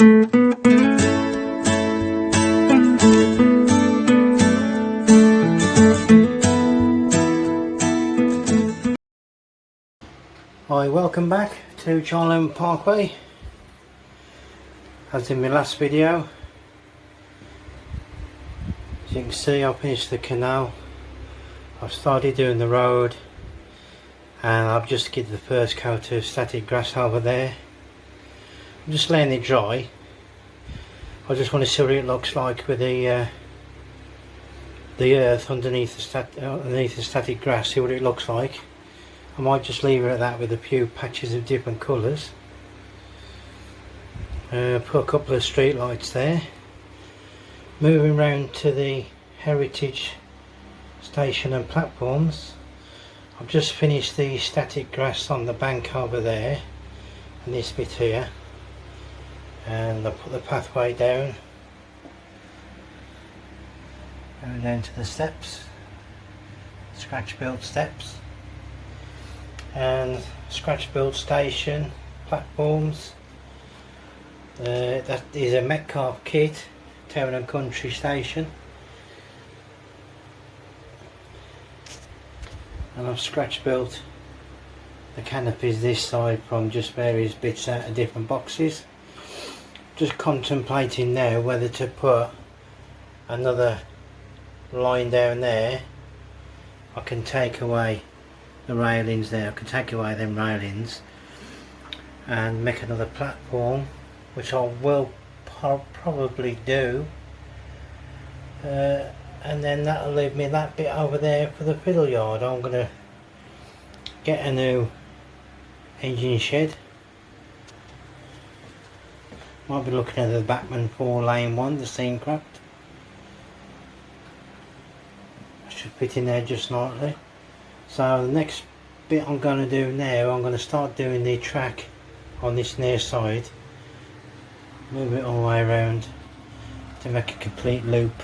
Hi, welcome back to Charlemont Parkway. As in my last video, as you can see, I've finished the canal. I've started doing the road, and I've just given the first coat of static grass over there. I'm just letting it dry. I just want to see what it looks like with the earth underneath the static grass. See what it looks like. I might just leave it at that with a few patches of different colours. Put a couple of street lights there. Moving round to the heritage station and platforms. I've just finished the static grass on the bank over there and this bit here, and I'll put the pathway down. Going down to the steps, scratch built steps, and scratch build station platforms. That is a Metcalfe kit, town and country station, and I've scratch built the canopies this side from just various bits out of different boxes. Just contemplating now whether to put another line down there. I can take away the railings there, I can take away them railings and make another platform, which I will probably do, and then that'll leave me that bit over there for the fiddle yard. I'm going to get a new engine shed. Might be looking at the Bachmann 4-lane one, the Scenic. Should fit in there just nicely. So the next bit I'm going to do now, I'm going to start doing the track on this near side, move it all the way around to make a complete loop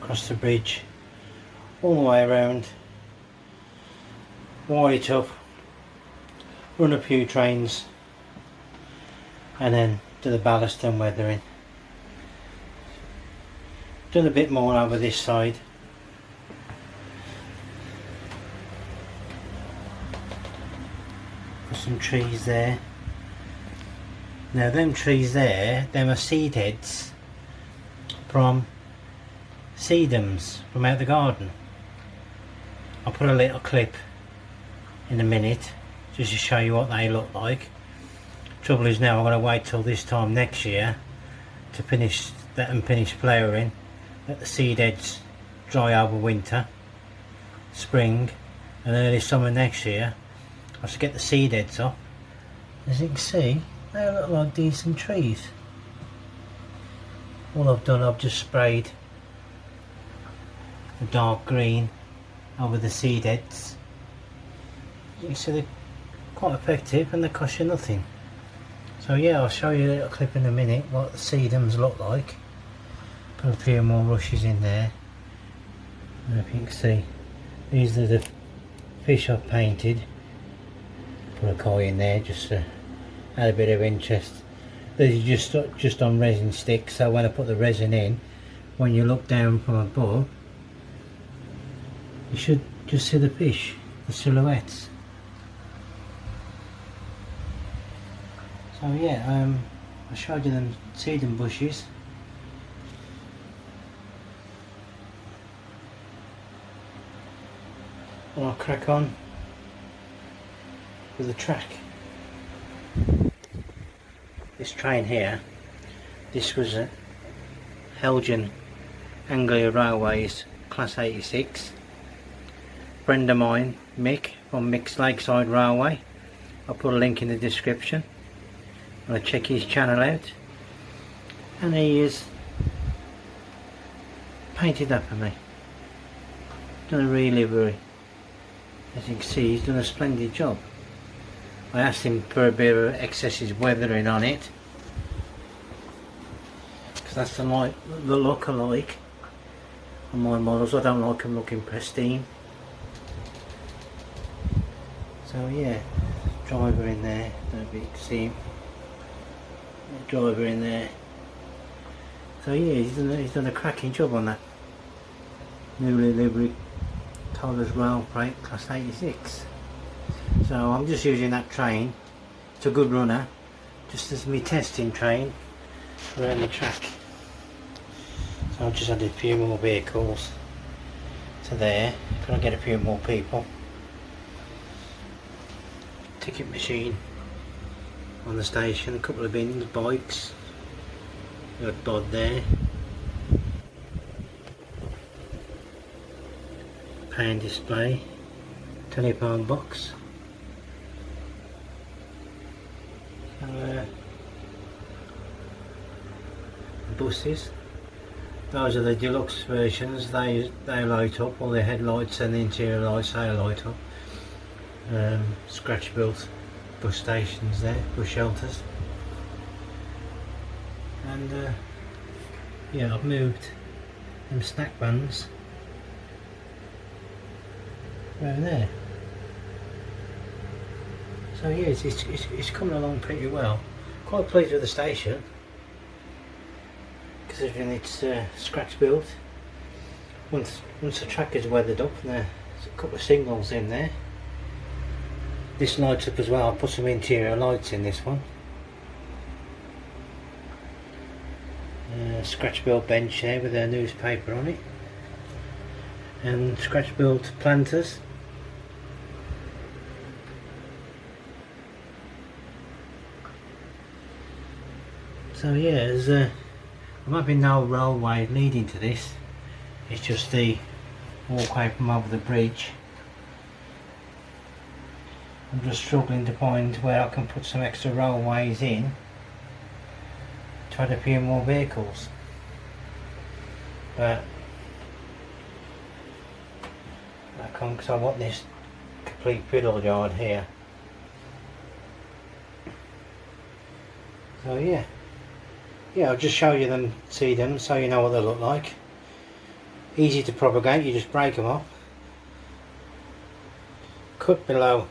across the bridge, all the way around, wire it up, run a few trains, and then do the ballast and weathering. Done a bit more over this side. Put some trees there. Now them trees there, them are seed heads from sedums from out the garden. I'll put a little clip in a minute just to show you what they look like. Trouble is now I'm going to wait till this time next year to let them finish flowering. Let the seed heads dry over winter, spring and early summer next year. I should get the seed heads off. As you can see, they look like decent trees. All I've done, I've just sprayed the dark green over the seed heads. You can see they're quite effective and they cost you nothing. So yeah, I'll show you a little clip in a minute what the sedums look like. Put a few more rushes in there, and if you can see, these are the fish I've painted. Put a koi in there just to add a bit of interest. These are just on resin sticks, so when I put the resin in, when you look down from above, you should just see the fish, the silhouettes. So yeah, I showed you them sedum bushes. And I'll crack on with the track. This train here, this was a Helgen Anglia Railways Class 86. Friend of mine, Mick, from Mick's Lakeside Railway. I'll put a link in the description. I'm going to check his channel out. And he is painted that for me. Done a re-livery. As you can see, he's done a splendid job. I asked him for a bit of excessive weathering on it, because that's the look I like on my models. I don't like them looking pristine. So yeah, driver in there, don't know if you can see him. Driver in there. So yeah, he's done a cracking job on that newly livery Tollers rail freight class 86. So I'm just using that train. It's a good runner, just as my testing train around the track. So I've just added a few more vehicles to there. Can I get a few more people? Ticket machine on the station, a couple of bins, bikes, got a bod there, pan display, telephone box, buses. Those are the deluxe versions. They light up, all the headlights and the interior lights, they light up. Scratch built bus stations there, bus shelters. And yeah, I've moved them snack vans around there. So yeah, it's coming along pretty well. Quite pleased with the station, considering it's scratch built. Once the track is weathered up, and there's a couple of signals in there. This lights up as well. I'll put some interior lights in this one. Scratch built bench there with a newspaper on it, and scratch built planters. So yeah, there's I'm having no railway leading to this. It's just the walkway from over the bridge. I'm just struggling to find where I can put some extra railways in to add a few more vehicles. But I can't, because I want this complete fiddle yard here. So yeah, I'll just show you them, see them, so you know what they look like. Easy to propagate, you just break them off. Cut below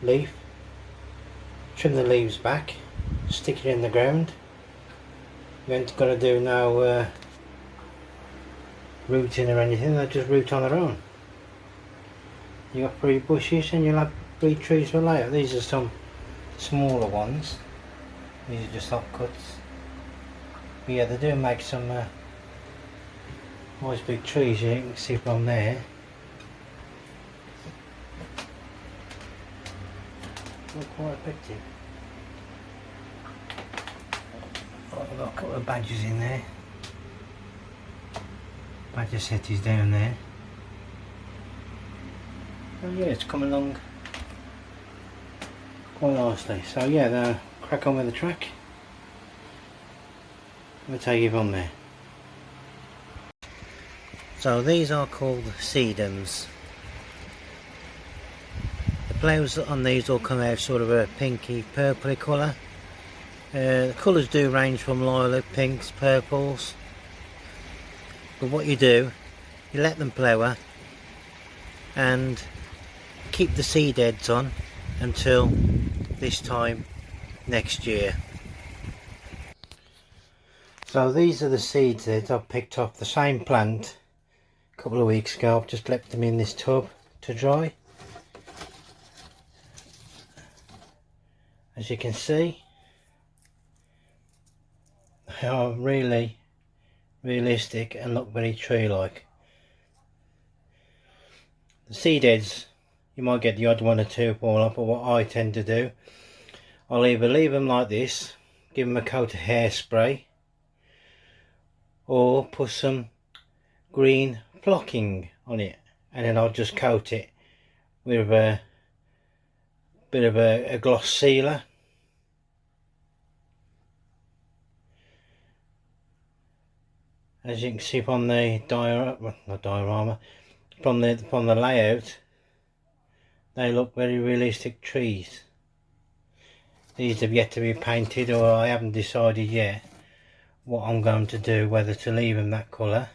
leaf, trim the leaves back, stick it in the ground. You ain't got to do no rooting or anything, they just root on their own. You got 3 bushes and you'll have 3 trees for later. These are some smaller ones, these are just offcuts. But yeah, they do make some nice big trees, you can see from there. Not quite effective. Oh, I've got a couple of badges in there. Badger set is down there. Oh yeah, it's coming along quite nicely. So yeah, now crack on with the track. We'll take you from there. So these are called sedums. The flowers on these will come out sort of a pinky purpley colour. The colours do range from lilac, pinks, purples. But what you do, you let them flower and keep the seed heads on until this time next year. So these are the seeds that I've picked off the same plant a couple of weeks ago. I've just left them in this tub to dry. As you can see, they are really realistic and look very tree-like. The seed heads, you might get the odd one or two fall off, but what I tend to do, I'll either leave them like this, give them a coat of hairspray, or put some green flocking on it, and then I'll just coat it with a bit of a gloss sealer. As you can see from the from the layout, they look very realistic trees. These have yet to be painted, or I haven't decided yet what I'm going to do, whether to leave them that colour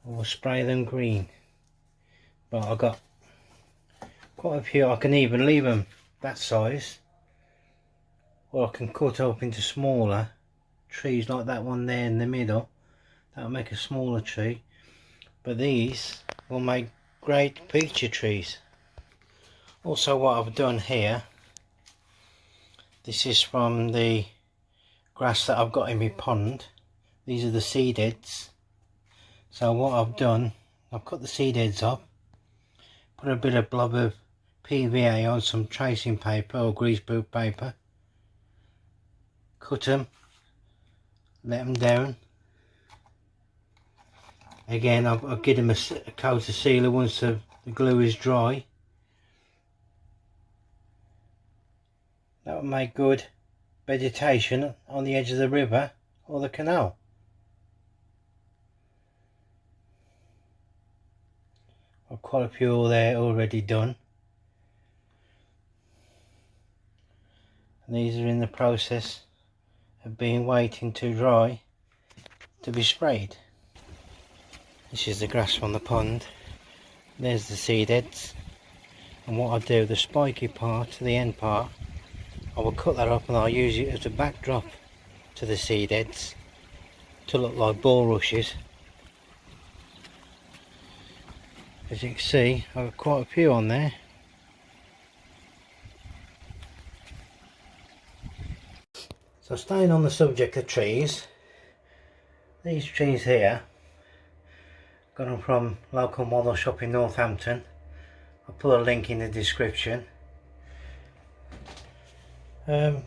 or spray them green. Right, I've got quite a few. I can even leave them that size, or I can cut up into smaller trees like that one there in the middle. That'll make a smaller tree, but these will make great feature trees. Also, what I've done here, this is from the grass that I've got in my pond. These are the seed heads. So what I've done, I've cut the seed heads up, put a bit of blob of PVA on some tracing paper or greaseproof paper, cut them, let them down. Again, I'll give them a coat of sealer once the glue is dry. That will make good vegetation on the edge of the river or the canal. I've quite a few there already done. And these are in the process of being waiting to dry to be sprayed. This is the grass from the pond. There's the seed heads. And what I do, the spiky part, the end part, I will cut that up and I'll use it as a backdrop to the seed heads to look like bulrushes. As you can see, I've got quite a few on there. So staying on the subject of trees, these trees here, got them from local model shop in Northampton. I'll put a link in the description. Buy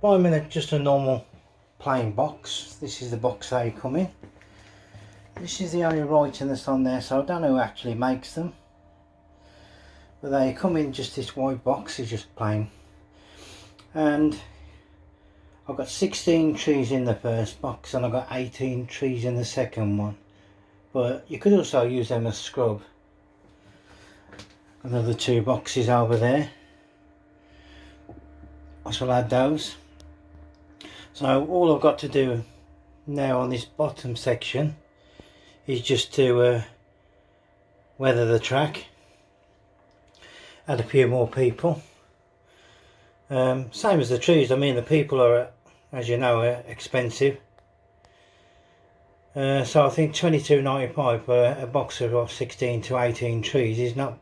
them in just a normal plain box. This is the box they come in. This is the only writing that's on there, so I don't know who actually makes them. But they come in just this white box, it's just plain. And I've got 16 trees in the first box and I've got 18 trees in the second one. But you could also use them as scrub. Another 2 boxes over there. I shall add those. So all I've got to do now on this bottom section is just to weather the track, add a few more people. Same as the trees. I mean, the people are, as you know, expensive. So I think $22.95 for a box of 16 to 18 trees is not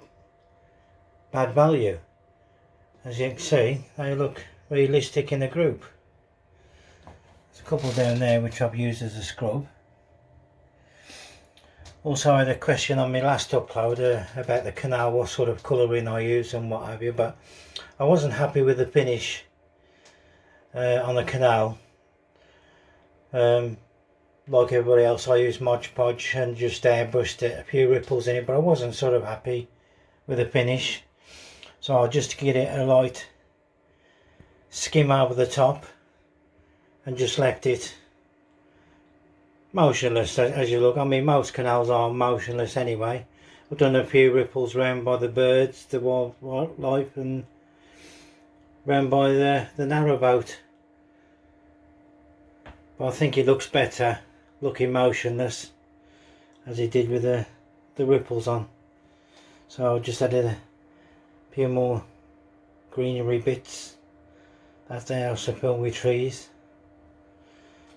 bad value. As you can see, they look realistic in a group. There's a couple down there which I've used as a scrub. Also, I had a question on my last upload about the canal, what sort of colouring I use and what have you, but I wasn't happy with the finish on the canal. Like everybody else, I used Mod Podge and just airbrushed it, a few ripples in it, but I wasn't sort of happy with the finish. So I'll just get it a light skim over the top and just left it motionless as you look. I mean, most canals are motionless anyway. I've done a few ripples round by the birds, the wildlife, and round by the narrowboat. But I think it looks better looking motionless as it did with the ripples on. So I just added a few more greenery bits. That's the house I filled with trees.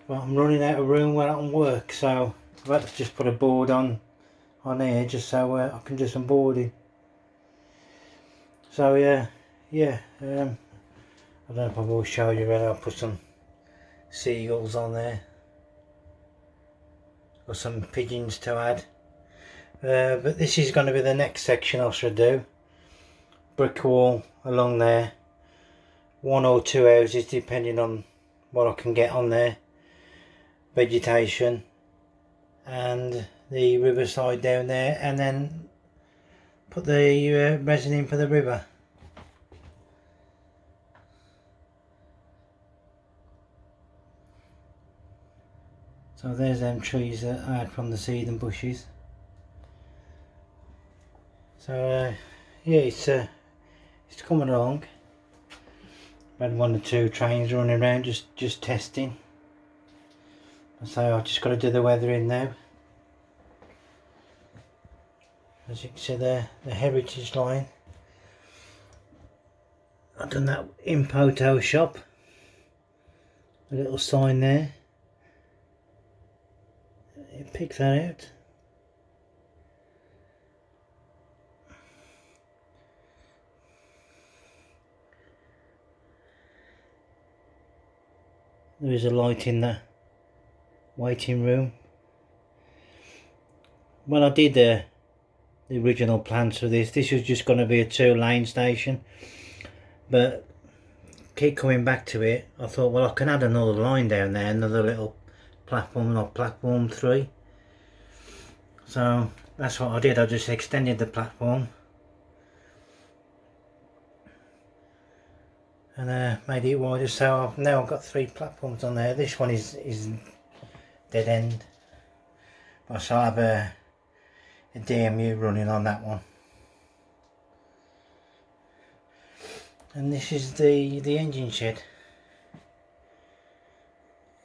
But I'm running out of room where I can work, so I've had to just put a board on here just so I can do some boarding. So yeah, I don't know if I've always showed you whether I'll put some seagulls on there or some pigeons to add. But this is going to be the next section I should do. Brick wall along there, 1 or 2 houses depending on what I can get on there, vegetation, and the riverside down there, and then put the resin in for the river. So there's them trees that I had from the seed and bushes. So yeah, it's coming along. I've had 1 or 2 trains running around just testing. So I've just got to do the weathering now. as you can see there, the heritage line. I've done that in Photoshop, a little sign there, you pick that out. There is a light in the waiting room. When I did the original plans for this was just going to be a 2-lane station, but keep coming back to it. I thought, well, I can add another line down there, another little platform, not platform 3. So that's what I did. I just extended the platform and made it wider, so now I've got 3 platforms on there. This one is dead end, but I shall have a DMU running on that one. And this is the engine shed.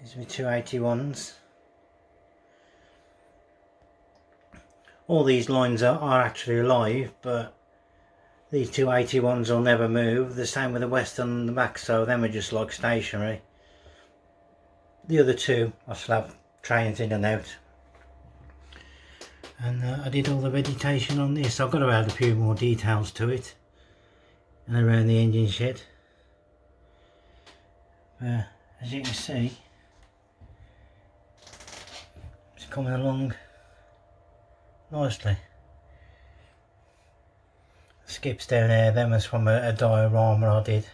These are my 281s. All these lines are actually live, but these 281s will never move. The same with the Western and the back, so them are just like stationary. The other 2 I shall have trains in and out. And I did all the vegetation on this. I've got to add a few more details to it and around the engine shed. As you can see, it's coming along nicely. The skips down there, them was from a diorama I did.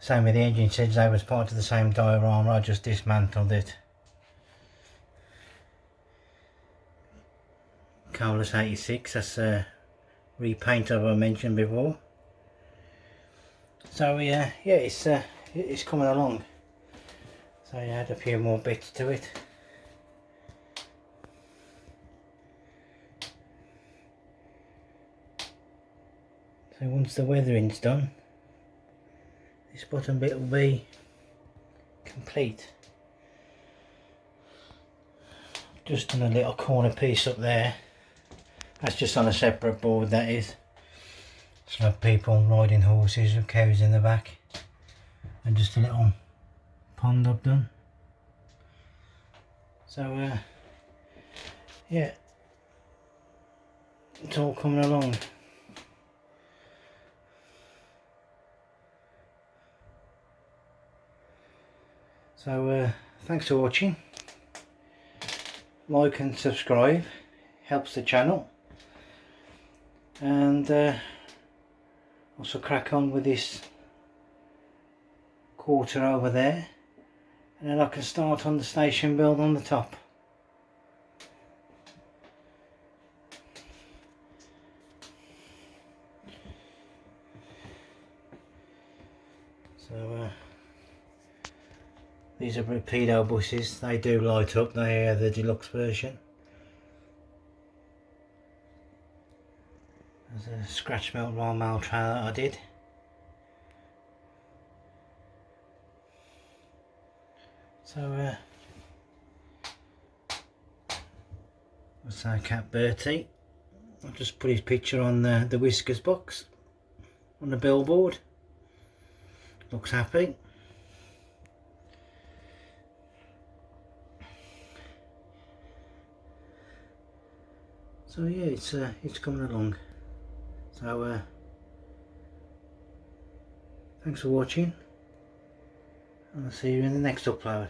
Same with the engine sheds, they was part of the same diorama, I just dismantled it. Colas 86, that's a repaint of I mentioned before. So yeah, it's coming along. So you add a few more bits to it. So once the weathering's done, this bottom bit will be complete. Just done a little corner piece up there. That's just on a separate board, that is. So have people riding horses with cows in the back. And just a little pond I've done. So yeah, it's all coming along. So thanks for watching. Like and subscribe, helps the channel. And also crack on with this quarter over there, and then I can start on the station build on the top. So these are Rapido buses, they do light up, they are the deluxe version. There's a scratch melt roll mail trailer that I did. So that's our cat Bertie. I'll just put his picture on the Whiskers box on the billboard. Looks happy. So yeah, it's coming along. So thanks for watching, and I'll see you in the next upload.